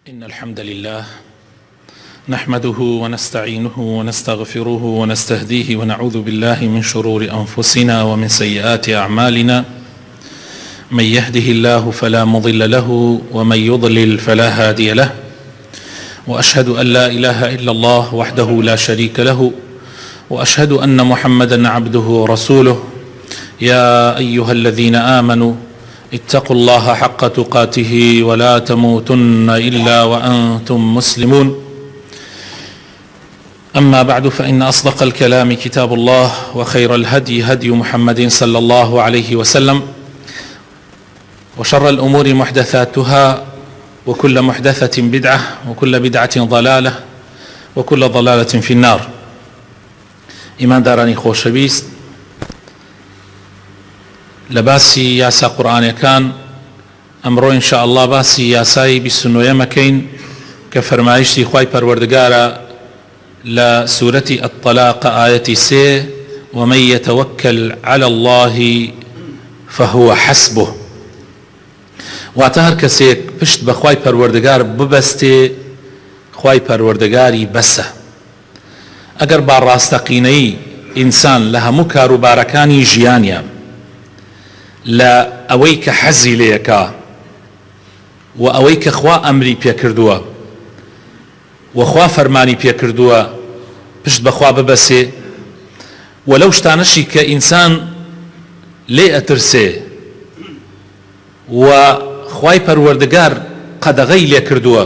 إن الحمد لله نحمده ونستعينه ونستغفره ونستهديه ونعوذ بالله من شرور أنفسنا ومن سيئات أعمالنا. من يهده الله فلا مضل له ومن يضلل فلا هادي له، وأشهد أن لا إله إلا الله وحده لا شريك له، وأشهد أن محمدا عبده ورسوله. يا أيها الذين آمنوا اتقوا الله حق تقاته ولا تموتن إلا وأنتم مسلمون. أما بعد، فإن أصدق الكلام كتاب الله، وخير الهدي هدي محمد صلى الله عليه وسلم، وشر الأمور محدثاتها، وكل محدثة بدعة، وكل بدعة ضلالة، وكل ضلالة في النار. إيمان داراني خۆشەویست، لە باسی یاسا قورئانیەکان ئەمڕۆ ئینشاء الله باسی یاسای 29 مەکەین کە فەرمایشتی خوای پەروەردگارە لە سوورەتی الطلاق ئاەتی 3: ومن يتوكل على الله فهو حسبه. واتە هەر کەسێک پشت بە خوای پەروەردگار ببەستێ، خوای پەروەردگاری بەسە. ئەگەر با ڕاستەقینەی ئینسان لە هەموو کاروبارەکانی ژیانیە، لە ئەوەی کە حەزی لێیەکا و ئەوەی کە خوا ئەمری پێکردووە و خوا فەرمانی پێکردووە، پشت بەخوا ببەسێ، و لەو شتانەشی کە ئینسان لێ ئەترسێ و خوای پەروەردگار قەدەغەی لێ کردووە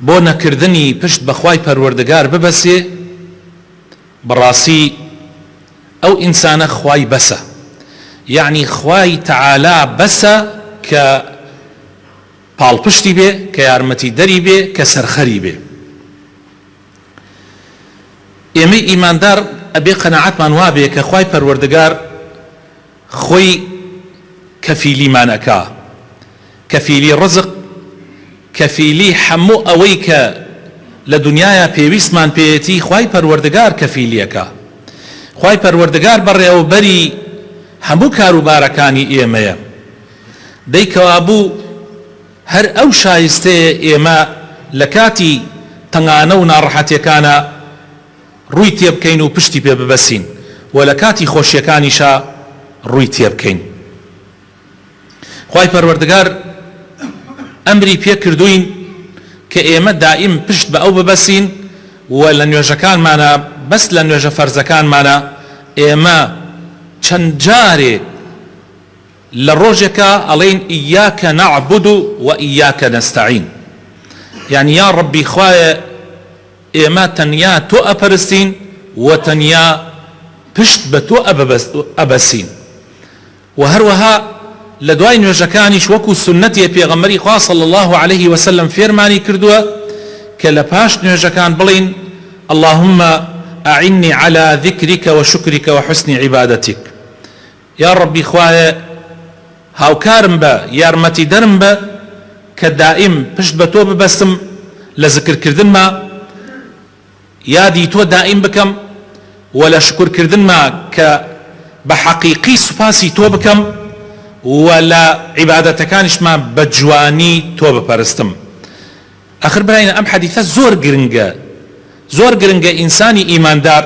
بۆ نەکردنی پشت بە خوای پەروەردگار ببەسێ، بەڕاستی ئەو ئینسانە خوای بەسە. یعنی خوای تەعالا بەسە کە پاڵپشتی بێ، کە یارمەتی دەری بێ، کە سەرخەری بێ. ئێمەی ئیماندار ئەبێ قەناعەتمان وا بێ کە خوای پەروەردگار خۆی کەفیلیمان ئەکا، کەفیلی ڕزق، کەفیلی هەموو ئەوەی کە لە دنیاە پێویستمان پێیەتی خوای پەروەردگار کەفیلیەکە. خوای پەروەردگار بەڕێوەبەری هەموو کاروبارەکانی ئێمەیە. دەیکەوا بوو هەر ئەو شایستەیە ئێمە لە کاتی تەنگانە و ناڕەحەتیەکانە ڕووی تێ بکەین و پشتی پێ ببەسین، و لە کاتی خۆشیەکانیشە ڕووی تێ بکەین. خوای پەروەردگار ئەمری پێ کردوین کە ئێمە دائیم پشت بە ئەو ببەسین، و لە نوێژەکانمانە، بەس لە نوێژە فەرزەکانمانە ئێمە چەند جارێک لە ڕۆژێکە ئەڵێین ئیاکە نەعبود و ئیاکە نەستەعین. یعنی یا ڕەبی خوایە ئێمە تەنیا تۆ ئەپەرستین و تەنیا پشت بە تۆ ئەبەسین. و هەروەها لە دوای نوێژەکانیش وەکو سونەتی پێغەمبەری خوا صلی الله عليه وسلم فێرمانی کردووە کە لە پاش نوێژەکان بڵین اللهم أعني على ذكرك وشكرك وحسن عبادتك. يا ربي خوایە هاوکارم بە، یارمەتی دەرم بە کە دائیم پشت بە تۆ ببەستم، لە زکرکردنما یادی تۆ دائیم بکەم، و لە شکرکردنما کە بە حەقیقی سوپاسی تۆ بکەم، و لە عیبادەتەکانیشما بە جوانی تۆ بپەرستم. ئەخر براینە ئەم حەدیثە زۆر گرنگە، زۆر گرنگە. ئینسانی ئیماندار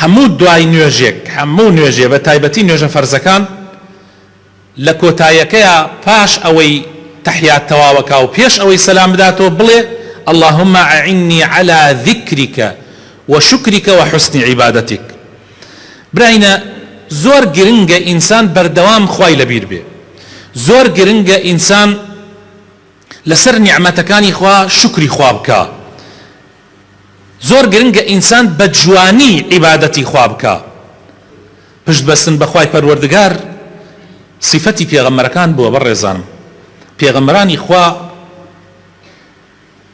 هەموو دوای نوێژێک، هەموو نوێژێ، بە تایبەتی نوێژە فەرزەکان، لە کۆتاییەکەیە پاش ئەوەی تەحیات تەواوەکە و پێش ئەوەی سەلام بداتەوە بڵێ اللهم أعني على ذكرك وشكرك وحسن عبادتك. براینە زۆر گرنگە ئینسان بەردەوام خوای لەبیر بێ، زۆر گرنگە ئینسان لەسەر نیعمەتەکانی خوا شکری خوا بکە، زۆر گرنگە ئینسان بە جوانی عیبادەتی خوا بکە. پشت بەستن بە خوای پەروەردگار سیفەتی پێغەمبەرەکان بووە. بەڕێزانم، پێغەمبەرانی خوا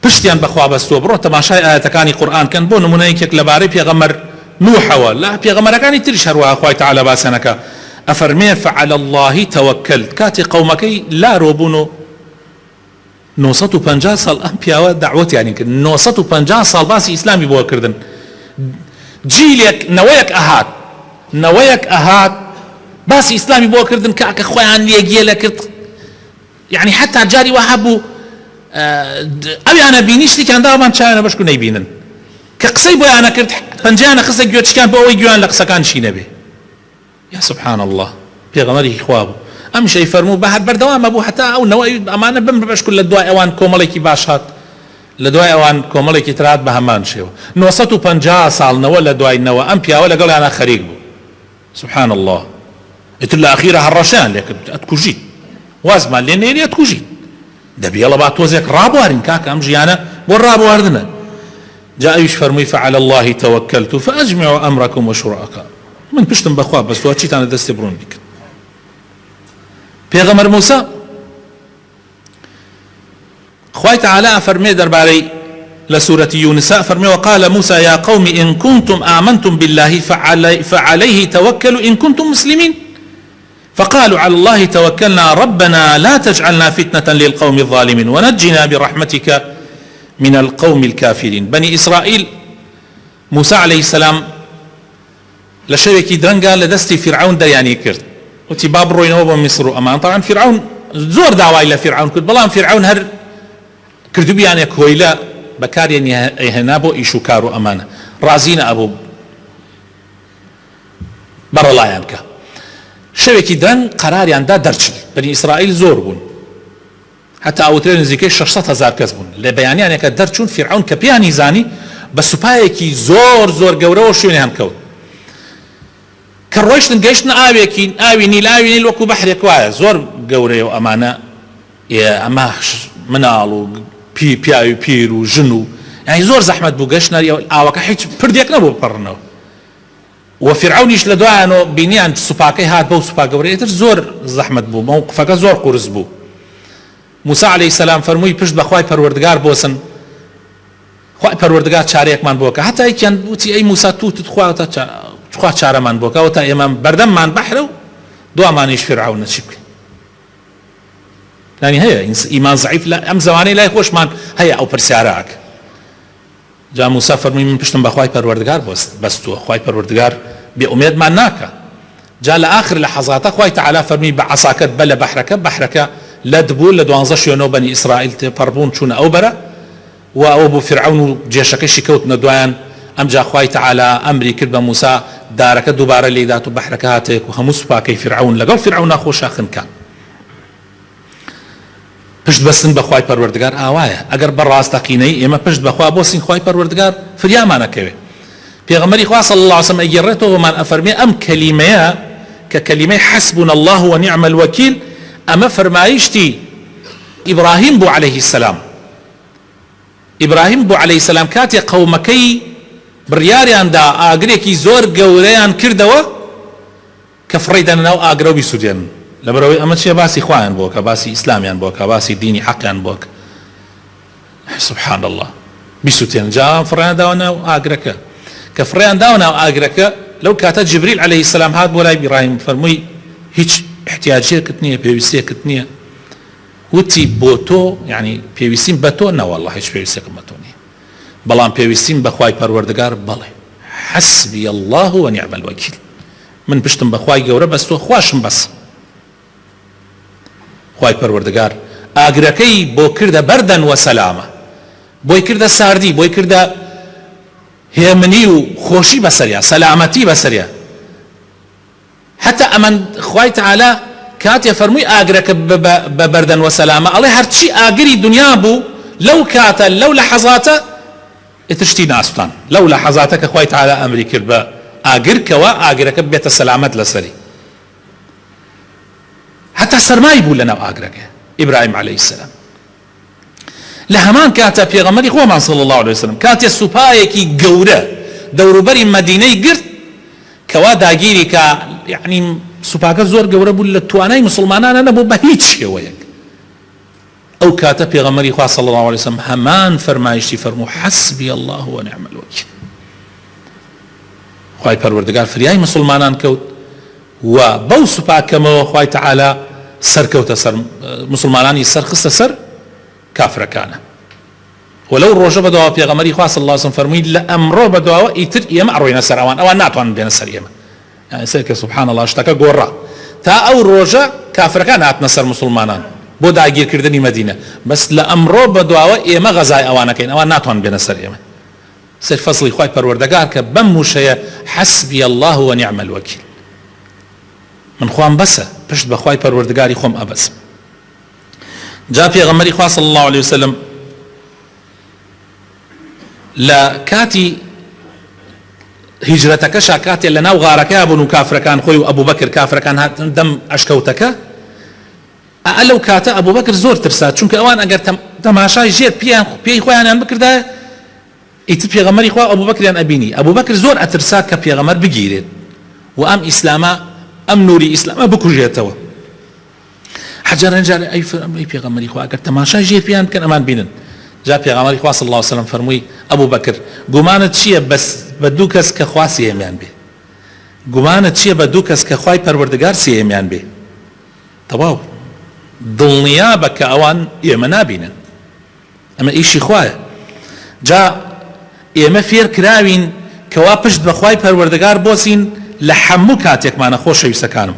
پشتیان بەخوا بەستووە. بڕۆ تەماشای ئاەتەکانی قورئان کەن. بۆ نمونەیەکێک لەبارەی پێغەمبەر نوحەوە، لە پێغەمبەرەکانی تریش هەروەها خوای تەعالا باسییانەکە. ئەفەرمێ فعلى الله توكلت. کاتی قەومەکەی لارۆ بوون و 950 ساڵ ئەم پیاوە دعوەتیانی کرد. 950 ساڵ باسی ئیسلامی بۆ کردن. جیلێک نەوەیەک ئەهات باسی ئیسلامی بۆ کردن کە خۆیان لێگیە لە کرد، يعني حتى جاري وهبوا أبي أنا بينيشتي كان دائما شاينا بشكو نيبينن كقصي بو أنا كرت فنجانا خصك جوتش كان بو يجوان لقصة كان شي نبي يا سبحان الله بيغمري إخوابه أم شيء فرمو بعد بردوام أبو حتى أو نوى أمانة بمربش كل الدواء أوان كوماليكي باشات لدواء أوان كوماليكي ترات بهمان شيء نوصتو بنجا صالنا ولا دواء نوى أمبيا ولا قال أنا خريج بو سبحان الله إتلا أخيرا هالرشان لكن أتكوجي وازمان لأن إلي أتكوجي دبي الله بعد توزيك رابوارين كاك أم جيانا والرابواردنا جاء يش فرمي فعلى الله توكلت فأجمعوا أمركم وشركاء من بشتم بخواب بس تو أشيت أنا دستبرون بك پیغمبر موسى خوای تعالى فرمي درباري لسورة يونس فرمي وقال موسى يا قوم إن كنتم آمنتم بالله فعليه توكلوا إن كنتم مسلمين فقالوا على الله توكلنا ربنا لا تجعلنا فتنة للقوم الظالمين ونجنا برحمتك من القوم الكافرين بني إسرائيل موسى عليه السلام لشويكي درنقا لدستي فرعون درياني كرت وتي باب روينه بو مصر وامان طبعا فرعون زور دعوه الى فرعون كنت بلان فرعون هر كردو يعني كويلا بكار يعني هنابو ايشوكارو امانه رازين ابو بر الله ينكا شويكي درن قرار يندا درچل بني اسرائيل زور بون حتى اوترين زيكي 600,000 كسبون لبياني يعني كدرچون فرعون كبياني زاني بس سوبايكي زور غورو شويني هم كوت كرويشن جيشنا آويكين آوي نيل وكو بحر كوايا زور قوري وأمانة يا أما منالو بي بيرو جنو يعني زور زحمة بو جيشنا آوكا حيث برديك نبو برنو وفرعون يش لدواء انه بيني عند سوباكي هاد بو سوبا قوري زور زحمة بو موقفك زور قرز بو موسى عليه السلام فرموي پشت بخواي پروردگار بوسن خواي پروردگار چاريك من بوكا حتى اي كان بوتي اي موسى تو تخوا تخوا چاره من بوكا وتا امام بردم من بحرو دو مانيش فرعون نشبك يعني هي ايمان ضعيف لا ام زماني لا يخوش من هي او برسياراك جا موسى فرمي من پشتم بخواي پروردگار بس تو خواي پروردگار بأميد ما ناكا جاء لآخر لحظات خواي تعالى فرمي بعصاك بلا بحرك لدبول لدوانزش يونو بني إسرائيل تفربون شون أوبرا وأبو فرعون جيشك شكوت ندوان أم جاء خواي تعالى أمري كرب موسى دارك دوباره اللي داتو بحرك هاتك وهموس باكي فرعون لقل فرعون أخو شاخن كان پشت بسن بخواي پروردگار آوايا اگر براستقيني اما پشت بخوا بوسين خواي پروردگار فريامانا كوي پیغمبري خوا صلى الله عليه وسلم اجرته ومن افرمي ام كلمه ككلمه حسبنا الله ونعم الوكيل اما فرمايشتي ابراهيم بو عليه السلام ابراهيم بو عليه السلام كاتي قومكي برياريان دا اغريكي زور غوريان كردوا كفريدن نو اغرو بسودين لبروي اما شي باسي اخوان بوك باسي اسلاميان بوك باسي ديني حقيان بوك سبحان الله بسوتين جاء فريان داونا اغرك كفريان داونا اغرك لو كانت جبريل عليه السلام هاد بولا ابراهيم فرمي هيك احتياجيه كتنيه بيوسيه كتنيه وتي بوتو يعني بيوسين باتو نا والله هيك بيوسيه كمتوني بلان بيوسين بخواي پروردگار بله حسبي الله ونعم الوكيل من بشتم بخواي جوره بس تو خواشم بس خواي پروردگار اگركي بو كرده بردا وسلامه بو كرده ساردي بو كرده هيمني وخوشي بسريا سلامتي بسريا حتى امن خواي تعالى كات يفرمي اگرك ببردا وسلامه الله هرشي اگري دنيا بو لو كات لو لحظاته اتشتي ناستان لو لحظاتك خواي تعالى امري كربا اگرك واگرك بيت السلامت لسري حتى سرماي بول لنا واقرك ابراهيم عليه السلام لهمان كاتا بيغمري هو صلى الله عليه وسلم كاتا سوبايكي قوره دوربري مدينه قرت كوا داگيري كا يعني سوباكا زور قوره بول لتواناي مسلمانان انا بو بهيج ويك او كاتا بيغمري هو صلى الله عليه وسلم همان فرمايشتي فرمو حسبي الله ونعم الوكيل خواي پروردگار فرياي مسلمانان كوت وبو سوباكا خواي تعالى سر كوتا سر مسلماناني سر خست سر كافر كان ولو الروجه بدوا بيغمري خاص الله صلى فرمي لامره بدوا يتر يما روينا سر اوان ناتوان بين سر يما يعني سيك سبحان الله اشتكى قرا تا او الروجه كافر كان اتنا سر مسلمانان بۆ داگیرکردنی مەدینە بەس لە ئەمڕۆ بەدواوە ئێمە غەزای ئەوانەکەین ئەوان ناتوان بێنە سەر ئێمە سەر فەزڵی خوای پەروەردەگار کە بەم وشەیە حەسبی الله ونعم الوەکیل من خوام بەسە پشت بە خوای پەروەردەگاری خۆم ئەبەسم جا پێغەمبەری خوا صلی الله عليه وسلم لە کاتی هیجرەتەکەشا کاتێ لە ناو غارەکەیە بوون و کافرەکان خۆی و ئەبوو بەکر کافرەکان هاتن دەم ئەشکەوتەکە لەو کاتە ئەبوو بەکر زۆر ترسا چونکە ئەوان ئەگەر تەماشای ژێر پێی خۆیانیان بکردایە ئیتر پێغەمبەری خوا ئەبوو بەکریان ئەبینی ئەبوو بەکر زۆر ئەترسا کە پێغەمبەر بگیرێت و ئەم ئیسلامە ئەم نوری ئیسلامە بکوژێتەوە حەجاران جارێ ئەی پێغەمبەری خوا ئەگەر تەماشای ژێر پێیان بکەن ئەمان بینن جا پێغەمبەری خوا صلی الله عليه وسلم فەرمووی ئەبوو بەکر گومانت چییە بە دوو کەس کە خوا سێمیان بێ گومانت چییە بە دوو کەس کە خوای پەروەردگار سێمیان بێ تەواو دڵنیا بە کە ئەوان ئێمە نابینن ئەمە ئیشی خوایە جا ئێمە فێر کراوین کەوا پشت بە خوای پەروەردگار بۆسین لە هەموو کاتێکمانە خۆشەویستەکانم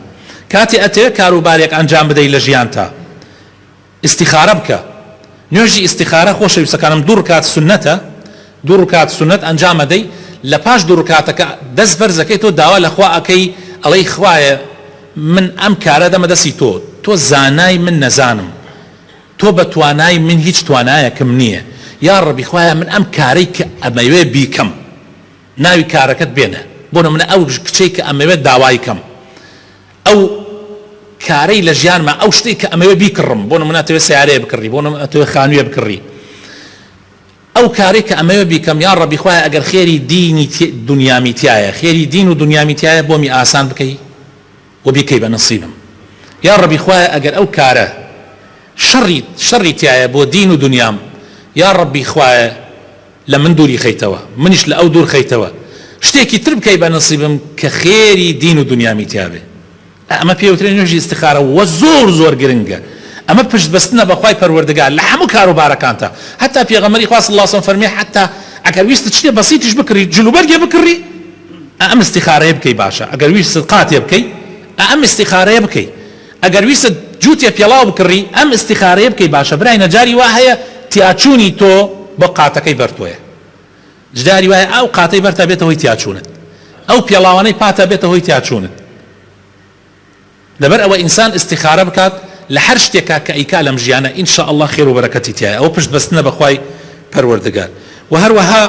کاتێ ئەتەوێت کاروبارێک ئەنجام بدەی لە ژیانتا ئیستیخارە بکە نوێژی ئیستیخارە خۆشەویستەکانم دوو ڕکات سونەتە دوو ڕکات سونەت ئەنجام ئەدەی لە پاش دوو ڕکاتەکە دەست بەرزەکەی تۆ داوا لە خوا ئەکەی ئەڵەی خوایە من ئەم کارە دەمە دەستی تۆ زانای من نەزانم تۆ بە توانای من هیچ توانایەکم نییە یا ڕەبی خوایە من ئەم کارەی کە ئەمەوێ بیکەم ناوی کارەکەت بێنە بۆ نمونە ئەو کچەی کە ئەمەوێت داوای کەم ئەو کارەی لە ژیانمە ئەو شتێک کە ئەمەوێ بیکڕم بۆ نمونە ئەتەوێت سیارەیە بکڕی بۆ نمونە ئەتەوێت خانوویە بکڕی ئەو کارێک کە ئەمەوێ بیکەم یا ڕەبی خوایە ئەگەر خێری دینی دنیامی تایە خێری دین و دنیامی تایە بۆمی ئاسان بکەی و بیکەی بە نەسیبم یا ڕەبی خوایە ئەگەر ئەو کارە شەڕی تایە بۆ دین و دنیام یا ڕەبی خوایە لە من دووری خەیتەوە منیش لە ئەو دوور خەیتەوە شتێکی تر بکەی بە نەسیبم کە خێری دین و دنیامی تیابێ ئەمە پێوترێن نوێژی ئیستیخارە وە زۆر گرنگە ئەمە پشت بەستنە بە خوای پەروەردگار لە هەموو کاروبارەکانتە هەتا پێغەمبەری خوا صلی الله علیه وسلم فەرمی حتا ئەگەر ویستت شتێ بەسیتیش بکڕی جلوبەرگێ بکڕی ئەم ئیستیخارەیە بکەی باشە ئەگەر ویستت قاتێ بکەی ئەم ئیستیخارەیە بکەی ئەگەر ویستت جووتێ پێڵاو بکڕی ئەم ئیستیخارەیە بکەی باشە برای نەجاری وا هەیە تیاچوونی تۆ بۆ قاتەکەی بەرتۆیە جداری وایە ئەو قاتەی بەرتە بێتە هۆی تیاچوونت ئەو پێڵاوانەی پاتە بێتە هۆی تیاچوونت لەبەر ئەوە ئینسان ئیستیخارە بکات لە هەر شتێکا کە ئەیکا لەم ژیانە ئینشاء الله خێر و بەرەکەتی تایە ئەوە پشت بەستنە بە خوای پەروەردگار و هەروەها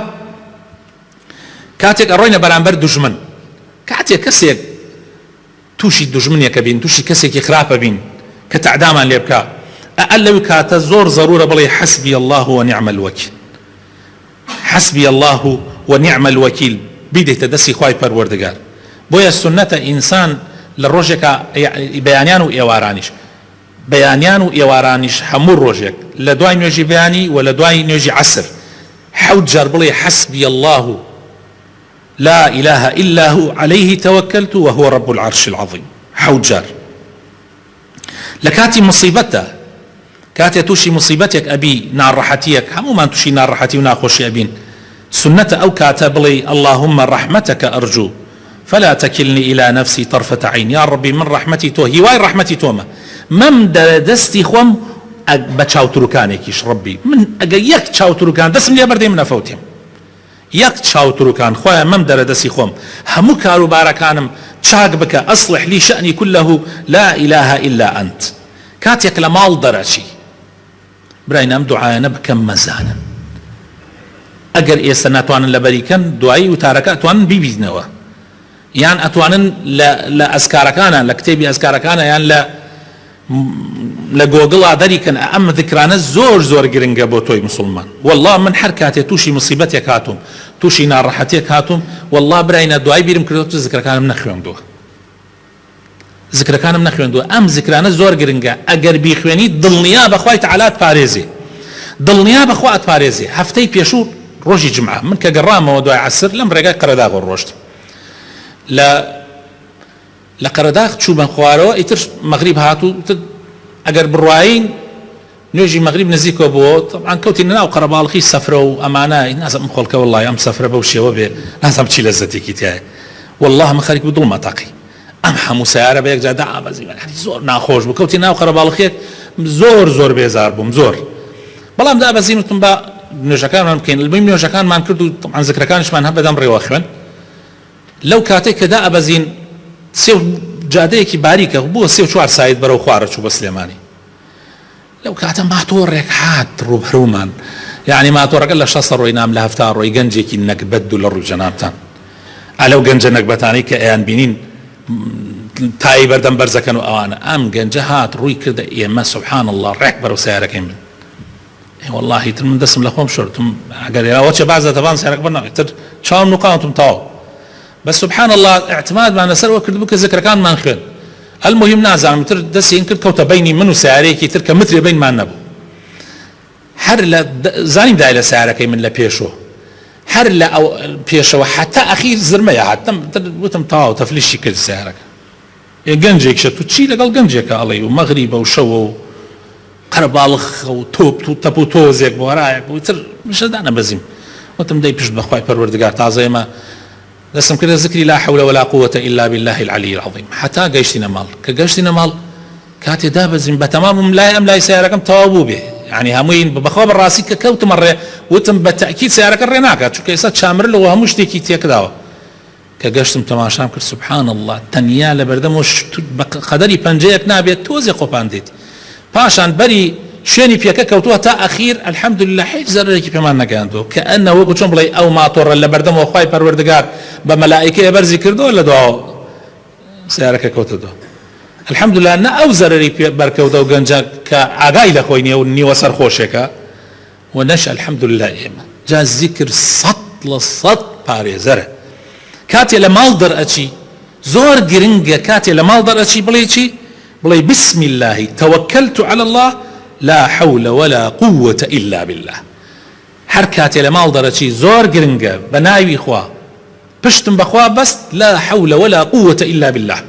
کاتێک ئەڕۆینە بەرامبەر دوژمن کاتێک کەسێک تووشی دوژمنێکە بین تووشی کەسێکی خراپە بین کە تەعدامان لێ بکا لەو کاتە زۆر ضرورە بڵێ حەسبی الله ونعم الوەکیل حەسبی الله ونعم الوەکیل بیدەیتە دەستی خوای پەروەردگار بۆیە سنەتە ئینسان لە ڕۆژێکە بەیانیان و ئێوارانیش بەیانیان و ئێوارانیش هەموو ڕۆژێک لە دوای نوێژی بەیانی و لە دوای نوێژی عەسر حەوت جار بڵێ حەسبی الله لا إله إلا هو عليه توكلت وهو رب العرش العظيم حەوت جار لە کاتی مصیبەتە کاتێ تووشی مصیبەتێک ئەبی ناڕەحەتیەک هەموومان تووشی ناڕەحەتی و ناخۆشی ئەبین سنەتە ئەو کاتە بڵێ اللهم رحمتك أرجو فلا تكلني إلى نفسي طرفة عين يا ربي من رحمتي تو هواي رحمتي توما مم دستي خوم بچاوتروکانێکیش ربي من ئەگەر یەک چاوتروکان دەسم لێ بەردەی منە فەوتیم یەک چاوتروکان خۆیان مەم دەرەدەستی خۆم هەموو کاروبارەکانم چاک بکە أصلح لي شأني كله لا إله إلا أنت کاتێک لە ماڵ دەرەچی براین ئەم دوعایانە بکەم مەزانن ئەگەر ئێستا ناتوانن لە بەریکەن دوایی وتارەکە ئەتوانن بیبیزنەوە یان ئەتوانن لە ئەزکارەکانە لە کتێبی ئەزکارەکانە یان لە گۆگڵا دەریکەن ئەم ذکرانە زۆر گرنگە بۆ تۆی مسلمان والله من هەر کاتێ تووشی مصیبەتێک هاتووم تووشی ناڕەحەتێک هاتووم والله براینە دوای بیرم کردوتە زکرەکانم نەخوێندووە ذکرەکانم نەخوێندووە ئەم ذکرانە زۆر گرنگە ئەگەر بیخوێنی دڵنیا بەخوای تەعالا ئەتپارێزێ دڵنیا بەخوا ئەتپارێزێ هەفتەی پێشوو ڕۆژی جمعە من کە گەڕامەوە دوای عەسر لەم ڕێگای قەرەداغ ڕۆشتم لە قەرەداغ چووبەن خوارەوە ئیتر مەغریب هاتوو ئەگەر بڕواین نوێژی مەغریب نزیکەوە بووە طبعاً کەوتین ناو قەرەباڵغی سەفرە و ئەمانە نازانم خۆڵکە وەڵڵای ئەم سەفرە بەو شێوە بێ نازانم چی لەزەتێکی تایە والله من خەریک بوو دڵمە تاقی ئەم هەموو سیارە بە یەکجا دابەزی زۆر ناخۆش بوو کەوتی ناو قەرەباڵغیەک زۆر بێزار بووم زۆر. بەڵام دابەزینتم بە نوێژەکانمان بکەین المهم نوێژەکانمان کرد و طبعاً ذکرەکانیشمان هەم بەدەم ڕێوە خوێن. لەو کاتێک کە دائەبەزین سێ جادەیەکی باریکە بووە 3-4 سایت بەرەو خوارە چوو بە سلێمانی. لەو کاتە ماتۆڕێک هات ڕووبەڕوومان، یعنی ماتۆڕەکە لە 600 ڕۆی نام لە 70 ڕۆی گەنجێکی نەکبەت و لە ڕوو جەنابتان. ئەلەو گەنجە نەکبەتانەی کە ئەیان بینین تایی بەردەم بەرزەکەن و ئەوانە ئەم گەنجە هات ڕووی کردە ئێمە سوبحان الله ڕێک بەرەو سیارەکەی من. والله تر من دەستم لە خۆم شۆرتم ئەگەر ئێوە چێ باز دەتەوان سیارەکە بەرنەوە تر چاوم نوقاوتم تاو. بس سبحان الله اعتمادمان لەسەر وە کرد بوو کە ذکرەکانمان خوێن. المهم نازانم تر دەستین کرد کەوتە بەینی من و سیارەیەکی تر کە مترێ بینمان نەبوو. هەر لە زانیم دای لە سیارەکەی من لە پێشەوە هەر لە ئەو پێشەوە حتا ئەخیر زرمەیە هاتم وتم تاو تەفلیشی کرد سیارەکە. گەنجێکشە تو چی لەگەڵ گەنجێکە ئەڵێ و مەغریبە و شەوە و قەرەباڵخ و تۆپ و تەپ و تۆزێک بۆ ڕایەک و تر شەدا نەبەزیم. وتم دەی پشت بەخوای پەروەردگار تازە ئێمە دەستم کردە ذکری لا حول ولا قوة إلا بالله العلي العظيم حتا گەیشتینە ماڵ. کە گەیشتینە ماڵ کاتێ دابەزیم بە تەمام لای ئەم لای سیارەکەم تەواو بوو بێ، یعنی هەمووی بەخوا بەڕاستی کە کەوتمە ڕێ وتم بە تەئکید سیارەکە ڕێ ناکات چونکە ئێستا چامرلەوە هەموو شتێکی تێکداوە. کە گەشتم تەماشام کرد سبحان الله تەنیا لە بەردەمەوە بە قەدەری پەنجەیەک نابێت تۆزێ خۆپان دێت. پاشان بەری شوێنی پێکە کەوتووە تا ئەخیر الحەمدولله هیچ زەرێکی پێمان نەگەاندووە کە ئەنە وەکو چۆن بڵێ ئەو ماتۆڕە لە بەردەمەوە خوای پەروەردگار بە مەلائیکەیە بەرزی کردەوە لە دواوە سیارەکە کەوتەوە. الحەمدولله نە ئەو زەرەری بەرکەوتە و گەنجە کە ئاگای لە خۆی نییە و نیوە سەرخۆشێکە و نەش الحەمدولله ئێمە جا زیکر 100% پارێزەرە. کاتێ لە ماڵ دەرئەچی زۆر گرنگە کاتێ لە ماڵ دەرئەچی بڵێ چی؟ بڵێ بسم الله توكلت على الله لا حول ولا قوة إلا بالله. هەر کاتێ لە ماڵ دەرەچی زۆر گرنگە بە ناوی خوا پشتم بەخوا بەست لا حول ولا قوة إلا بالله.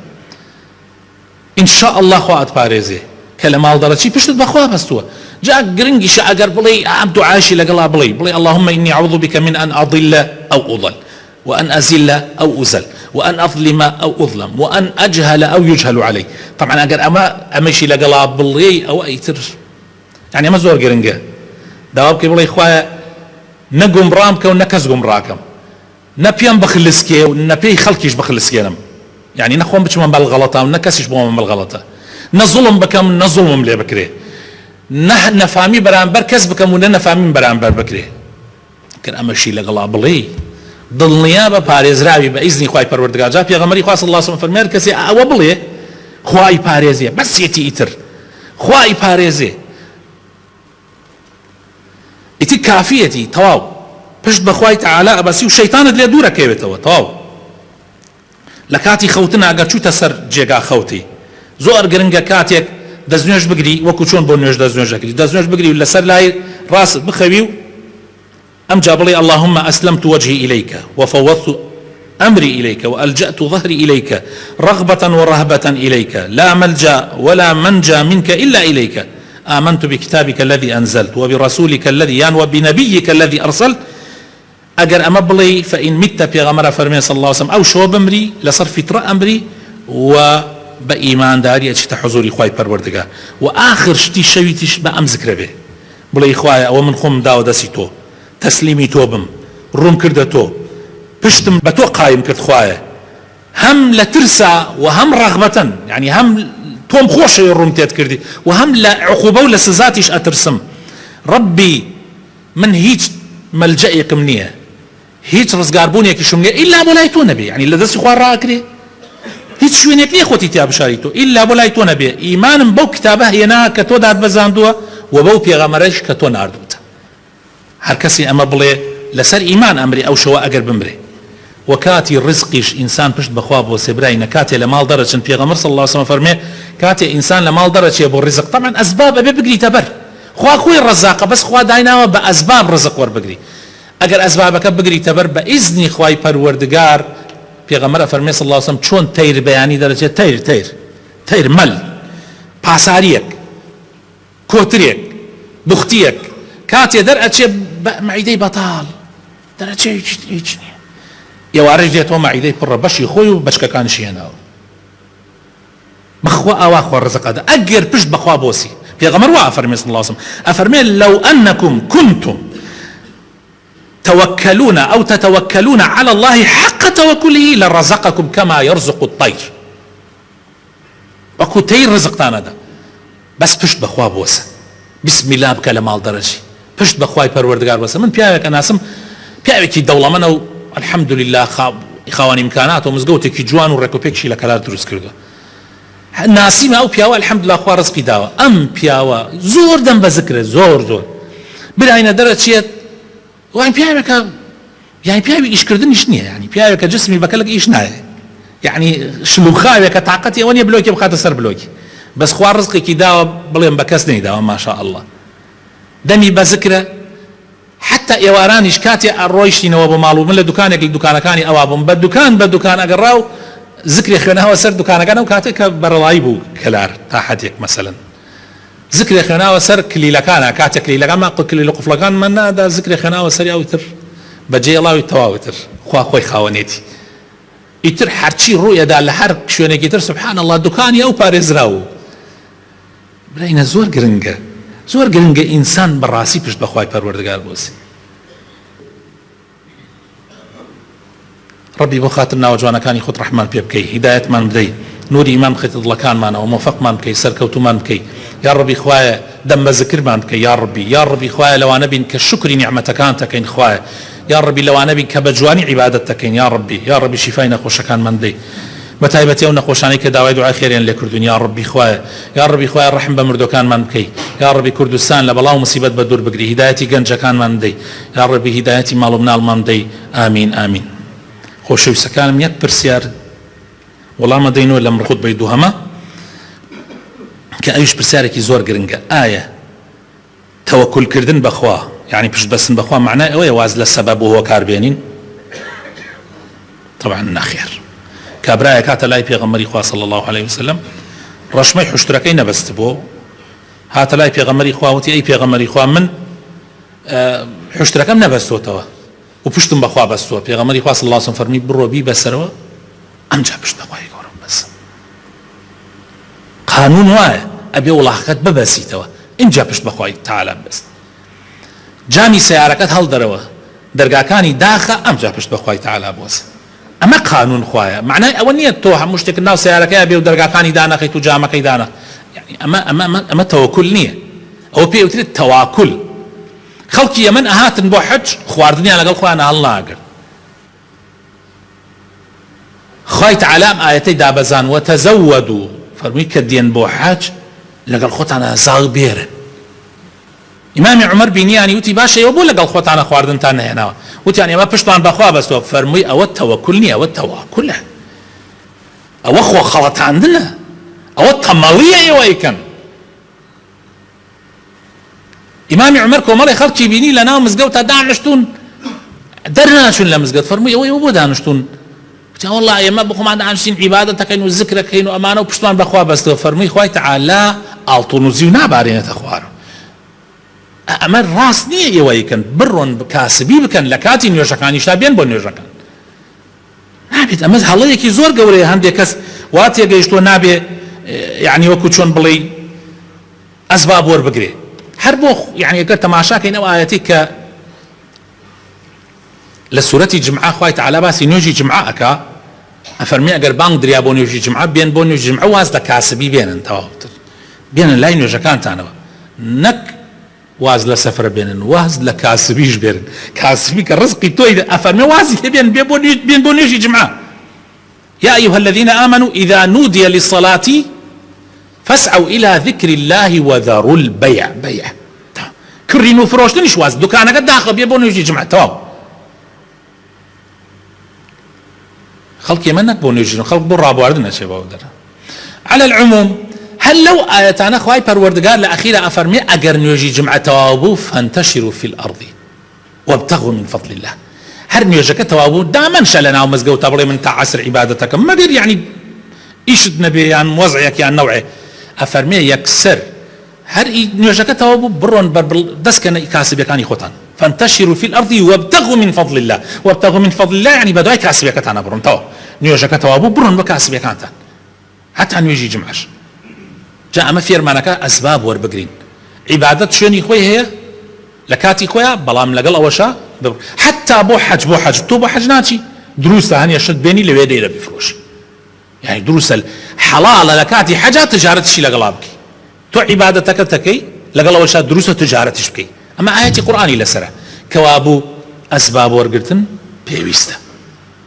إن شاء الله خوا ئەتپارێزێ کە لە ماڵ دەرەچی پشتت بەخوا بەستووە. جا گرنگیشە ئەگەر بڵێ ئەم دوعاشی لەگەڵا بڵێ اللهم إني أعوذ بك من أن أضل أو أضل وأن أزل أو أزل وأن أظلم أو أظلم وأن أجهل أو يجهل علي. طبعا أجر أمشي لقلا بلي أو أيتر يعني ما زور قرنجة دواب كي بلي إخوة نقوم رامك ونكز قوم راكم نبيان بخلسكي ونبي خلكيش بخلسكينم يعني نخوم بتشمن بالغلطة ونكسش بوم بالغلطة نظلم بكم نظلم لي بكري نفهمي برانبر كسب بكم ونفهمي برانبر بكري كان أمشي لقلا بلي دڵنیابە پارێزراوی بە ئیزنی خوای پەروەردگار. جا پێغەمبەری خوا صلی الله علیه و سلم فەرمێ کەسێ ئەوە بڵێ خوای پارێزێ بەسێتی ئیتر خوای پارێزێ ئیتی کافیەتی تەواو پشت بە خوای تەعالا ئەبەسی و شەیتانت لێ دوورەکەوێتەوە تەواو. لە کاتی خەوتن ئەگەر چووتە سەر جێگا خەوتی زۆر گرنگە کاتێک دەستنوێژ بگری وەکو چۆن بۆ نوێژ دەستنوێژ دەکری دەستنوێژ بگری و لەسەر لای ڕاست بخەوی و أم جابلي اللهم أسلمت وجهي إليك وفوضت أمري إليك وألجأت ظهري إليك رغبة ورهبة إليك لا ملجأ ولا منجى منك إلا إليك آمنت بكتابك الذي أنزلت وبرسولك الذي وبنبيك الذي أرسلت أجر أمبلي فإن مت بيغمر فرمي صلى الله عليه وسلم أو شو بمري لصرف ترى أمري وبإيمان داري أشت حضوري خواي پروردگار وآخر شتي شويتش بأم ذكر به بلي خواي أو من خم داو دسيتو تسليمي توبم روم كردتو پشتم بتو قايم كرد خوايا هم لترسى وهم رغبة يعني هم توم خوش الروم تيت كردي وهم لعقوبة ولا سزاتيش أترسم ربي من هيج ملجأك منيه هيج رزقاربوني كشمنيه إلا بولايتو نبي يعني لدرس خوار راكري هيج شوينك ليه خوتي تياب شاريتو إلا بولايتو نبي إيمان بو كتابه هنا كتو داد بزاندوه وبو بيغمرش كتو ناردوته هر کەسی ئەمە بڵێ لەسەر ئیمان ئەمری ئەو شەوە ئەگەر بمرێ وكاتي رزقيش إنسان پشت بخوا بۆ سێبراینە کاتێ لە ماڵ دەرەچن پێغەمبەر صلی الله علیه و سلم فەرمێ کاتێ ئینسان لە ماڵ دەرەچێ بۆ ڕزق طبعا ئەسباب ئەبێ بگریتە بەر خوا خۆی ڕەزاقە بەس خوا دایناوە بە ئەسباب ڕزق وەربگری ئەگەر ئەسبابەکە بگریتە بەر بە ئیزنی خوای پەروەردگار پێغەمبەر فەرمێ صلی الله علیه و سلم چۆن تەیر بەیانی دەرەچێت تەیر مەل پاساریەک کۆترێک بوختیەک کاتێ دەرئەچێ معیدەی بەتاڵ دەرەچێ هیچ نییە ئێوارەش دێتەوە معیدەی پڕە بەشی خۆی و بەچکەکانیشی هێناوە بەخوا ئاوا خۆ ڕزقەدا ئەگەر پشت بەخوا بۆسی في غمر وافرمي صلى الله عليه وسلم افرمي لو انكم كنتم توكلون او تتوكلون على الله حق توكله لرزقكم كما يرزق الطير. وكو تير رزقتان هذا بس پشت بخوا بوسه بسم الله بك لمال درجي پشت بخواي پروردگار بوسه. من پیاوێک ئەناسم پیاوێکی دەوڵەمەنە و الحمد لله خاوەنی امکانات و مزگەوتێکی جوان و ڕێکوپێکشی لە کەلار دروست کردووە. ناسیمە ئەو پیاوە الحمد لله خوا ڕزقی داوە. ئەم پیاوە زۆر دەم بە ذکرە زۆر براینە دەرەچێت وای پیاوێکە یعنی پیاوی ئیشکردنیش نییە یعنی پیاوێکە جسمی بەکەلک ئیش نایە یعنی شلوخاوێکە تااقەتی ئەوە نیە بلۆکی بخاتە سەر بلۆکی بەس خوا ڕزقێکی داوە بڵێن بە کەس نەیداوە ماشاء الله دەمی بە ذکرە حتى ئێوارانیش کاتێ ئەڕۆیشتینەوە بۆ ماڵ و من لە دوکانێک لە دوکانەکانی ئەوا بووم بە دوکان ئەگەڕا و ذکری خوێنەوە سەر دوکانەکان و کاتێک کە بەرەڵایی بوو کەلار تا حەدێک مەسەلەن ذکری خوێناوە سەر کلیلەکانە کاتێک کلیلەکانمان کلیلە قوفڵەکانمان نادا ذکری خوێناوە سەر یاوتر بەجێڵاوی تەواوتر خوا خۆی خاوەنێتی ئیتر هەرچی ڕوویەدا لە هەر شوێنێکی تر سبحان الله دوکانی ئەو پارێزراوە برینە زۆر گرنگە ئینسان بەڕاستی پشت بەخوای پەروەردگار بۆسی. ربي بۆ خاتر ناوەجوانەکانی خۆت ڕەحمان پێ بکەی هیدایەتمان بدەی نوری ئیمان بخەیتە دڵەکانمانەوە مۆفەقمان بکەی سەرکەوتومان بکەی یا ربی خوایە دەم بە ذکرمان بکەی یا ربی خوایە لەوانە بین کە شکری نیعمەتەکان تەکەین خوایە یا ربی لەوانە بین کە بە جوانی عیبادەت تەکەین یا ربی شیفای نەخۆشەکانمان بدەی بەتایبەتی ئەو نەخۆشانەی کە داوای دوعای خێریان لێ کردوون یا ربی خوایە ڕەحم بە مردوەکانمان بکەی یا ربی کوردستان لە بەڵاو مصیبەت بە دوور بگری هیدایەتی گەنجەکانمان بدەی یا ربی هیدایەتی ماڵ و مناڵمان بدەی ئامین. خۆشەویستەکانم یەک پرسیار وەڵامە دەینەوە لەم خودبەی دووهەمە کە ئەویش پرسیارێکی زۆر گرنگە ئایا تەوەکولکردن بەخوا یعنی پشت بەستن بەخوا معنای ئەوەیە واز لە سەبەب و هۆ کاربێنین؟ طبعا نەخێر. کابرایە کاتە لای پێغەمبەری خوا صلی الله عليه وسلم ڕەشمەی حوشترەکەی نەبەست بۆ هاتە لای پێغەمبەری خوا وتی ئەی پێغەمبەری خوا من حوشترەکەم نەبەستۆتەوە و پشتم بەخوا بەستووە. پێغەمبەری خوا صلی الله عليه وسلم فەرمی بڕۆ بی بەسەرەوە ئەمجا پشت بەخوای گەورەم بەس. قانون وایە ئەبێ وڵاقەت ببەسیتەوە ئینجا پشت بەخوای تعالی بەست. جامی سیارەکەت هەڵدەرەوە دەرگاکانی داخە ئەمجا پشت بەخوای تعالی بوەسە. ئەمە قانون خوایە معنای ئەوە نییە تۆ هەموو شتێک ناو سیارەکەی بێ و دەرگاکانی دانەخەیت و جامەکەی دانە ئەمە تەوەکل نییە ئەوە پێوترێت تەواکل. خەڵکی یەمەن ئەهاتن بۆ حەج خواردنیان لەگەڵ خۆیان هەڵ ناگرن. خوای تعالی ئەم ئایەتەی دابەزان وەتەزەوەدوا فەرمووی کە دێن بۆ حەج لەگەڵ خۆتانە زاڵ بێرن. ئیمامی عومەر بینیانی وتی باشە ئێوە بۆ لەگەڵ خۆتانە خواردنتان نەهێناوە وتیان ئێمە پشتمان بەخوا بەستەوە. فەرمووی ئەوە تەوەکل نییە ئەوە تەواکولە ئەوە خۆ خەڵەتاندنە ئەوە تەمەڵیە ئێوە ئەیکەن. ئیمامی عومەر کۆمەڵی خەڵکی بینی لە ناو مزگەوتە دانیشتون دەرناچون لە مزگەوت. فەرمووی ئەوە بۆ دانیشتون؟ وتی وەڵڵا ئێمە بخۆمان دانیشتین عیبادەت دەکەین و ذکرەکەین و ئەمانە و پشتمان بەخوا بەستەوە. فەرمووی خوای تعالی ئاڵتوونوزی و نابارێنێتە خوار. ئەمە ڕاست نییە ئێوە یەکەن بڕۆن کاسبی بکەن لە کاتی نوێژەکانیشتا بێن بۆ نوێژەکان نابێت. ئەمە هەڵەیەکی زۆر گەورەیە هەندێک کەس وا تێگەیشتووە نابێ یعنی وەکو چۆن بڵێ ئەسباب وەربگرێ هەر بۆ یعنی ئەگەر تەماشاکەین ئەو ئایەتی کە لە سوورەتی جمعە خوای تعالی باسی نوێژی جمعە ئەکا ئەفەرمی ئەگەر بانگ دریا بۆ نوێژی جمعە بێن بۆ نوێژی جمعە واز لە کاسبی بێنن تەواوتر بێنن لای نوێژەکانتانەوە نەک واز لە سەفرە بێنن واز لە کاسبیش بێنن کاسبی کە ڕزقی تۆی ئەفەرمی وازی لێ بێن بۆ نوێژی جمعە. يا أيها الذين آمنوا إذا نودي للصلاة فاسعوا إلى ذكر الله وذروا البيع. بيع كرين وفروشتنش واز دكانك داخل بيبون يجي جمعة تواب خلق يمنك بون يجي خلق برابو عردنا شباب درا. على العموم هل لو آياتنا خواي پروردگار لأخيرا أفرمي أجر نيجي جمعة توابو فانتشروا في الأرض وابتغوا من فضل الله. هر نيجك توابو دائما شلنا ومزقو تبري من تعسر عبادتك ما غير يعني ايش نبي يعني وضعك يعني نوعه أفرمي يكسر هر نيجك توابو برون دسكن كاسب يكاني خوتان فانتشروا في الأرض وابتغوا من فضل الله. وابتغوا من فضل الله يعني بداية كاسب يكتانا برون تو نيجك توابو برون بكاسب يكانتان حتى نيجي جمعش جا ئەمە فێرمانەکە ئەسباب وەربگرین عیبادەت شوێنی خۆی هەیە لە کاتی خۆیە بەڵام لەگەڵ ئەوەشە حتا بۆ حەج تۆ بۆ حەج ناچی دروستە هەنیە شت بێنی لەوێ دەیرە بیفرۆشی يعني دروسە حەڵاڵە لە کاتی حەجا تجارەتشی لەگەڵا بکەی تۆ عیبادەتەکە تەکەی لەگەڵ ئەوەشە دروستە تجارەتیش بکەی ئەمە ئاەتی قورئانی لەسەرە کەوا بوو ئەسباب وەرگرتن پێویستە